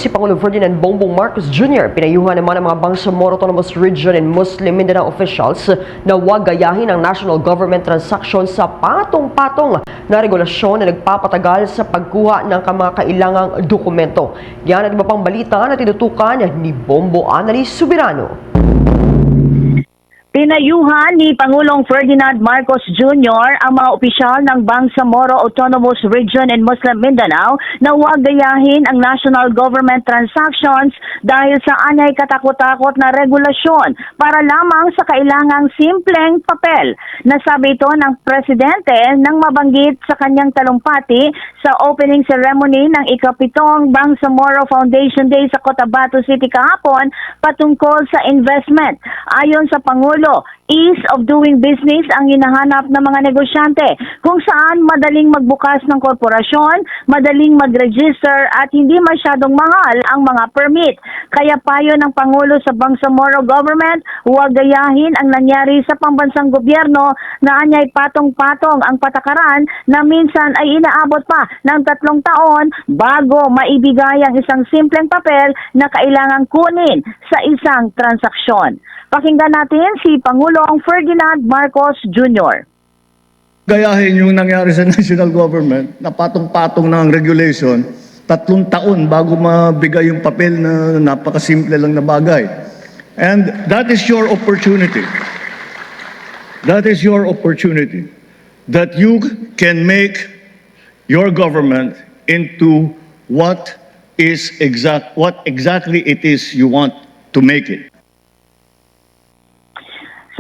Si Pangulong Ferdinand Bongbong Marcos Jr. pinayuhan naman ang mga Bangsamoro Autonomous Region and Muslim Mindanao officials na huwag gayahin ang national government transaction sa patong-patong na regulasyon na nagpapatagal sa pagkuha ng mga kailangang dokumento. Yan at iba pang balita na tinutukan ni Bombo Annalise Subirano. Pinayuhan ni Pangulong Ferdinand Marcos Jr. ang mga opisyal ng Bangsamoro Autonomous Region and Muslim Mindanao na huwag gayahin ang national government transactions dahil sa anyay katakot-takot na regulasyon para lamang sa kailangang simpleng papel. Nasabi ito ng Presidente nang mabanggit sa kanyang talumpati sa opening ceremony ng ika-7 Bangsamoro Foundation Day sa Cotabato City kahapon patungkol sa investment. Ayon sa Pangulo, ease of doing business ang hinahanap ng mga negosyante kung saan madaling magbukas ng korporasyon, madaling mag-register at hindi masyadong mahal ang mga permit. Kaya payo ng Pangulo sa Bangsamoro government, huwag gayahin ang nangyari sa pambansang gobyerno na anyay patong-patong ang patakaran na minsan ay inaabot pa ng 3 taon bago maibigay ang isang simpleng papel na kailangang kunin sa isang transaksyon. Pakinggan natin si Pangulong Ferdinand Marcos Jr. Gayahin yung nangyari sa national government na patong-patong ng regulation, 3 taon bago mabigay yung papel na napakasimple lang na bagay. And that is your opportunity. That is your opportunity that you can make your government into what exactly it is you want to make it.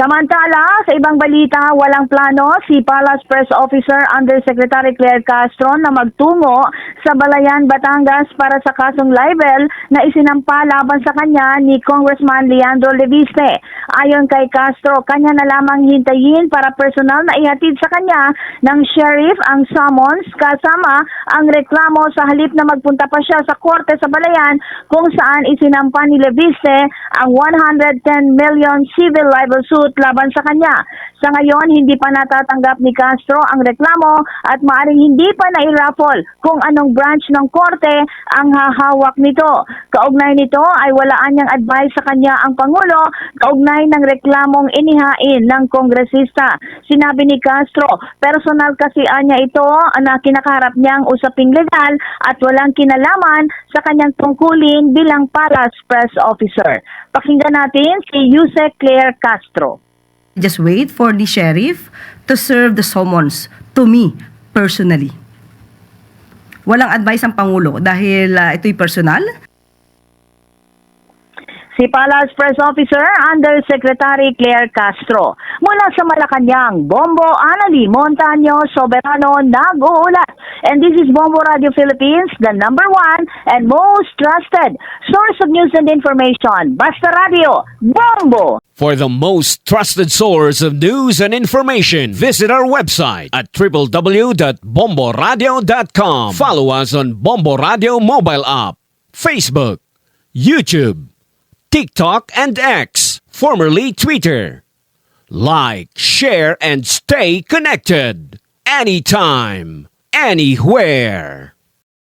Samantala, sa ibang balita, walang plano si Palace Press Officer Undersecretary Claire Castro na magtungo sa Balayan, Batangas para sa kasong libel na isinampa laban sa kanya ni Congressman Leandro Leviste. Ayon kay Castro, kanya na lamang hintayin para personal na ihatid sa kanya ng sheriff ang summons kasama ang reklamo sa halip na magpunta pa siya sa korte sa Balayan kung saan isinampa ni Leviste ang 110 million civil libel suit laban sa kanya. Sa ngayon, hindi pa natatanggap ni Castro ang reklamo at maaaring hindi pa na-raffle kung anong branch ng korte ang hahawak nito. Kaugnay nito ay walaan niyang advice sa kanya ang Pangulo kaugnay ng reklamong inihain ng kongresista. Sinabi ni Castro, personal kasi niya ito na kinakaharap niyang usaping legal at walang kinalaman sa kanyang tungkulin bilang Palace Press Officer. Pakinggan natin si Yusek Claire Castro. Just wait for the sheriff to serve the summons to me personally. Walang advice ang Pangulo dahil ito'y personal. Si Palace Press Officer Undersecretary Claire Castro. Mula sa Malacanang, Bombo Annalise Montaño Soberano nag-uulat. And this is Bombo Radio Philippines, the #1 and most trusted source of news and information. Basta Radio, Bombo! For the most trusted source of news and information, visit our website at www.bomboradio.com. Follow us on Bombo Radio mobile app, Facebook, YouTube, TikTok, and X, formerly Twitter. Like, share, and stay connected. Anytime, anywhere.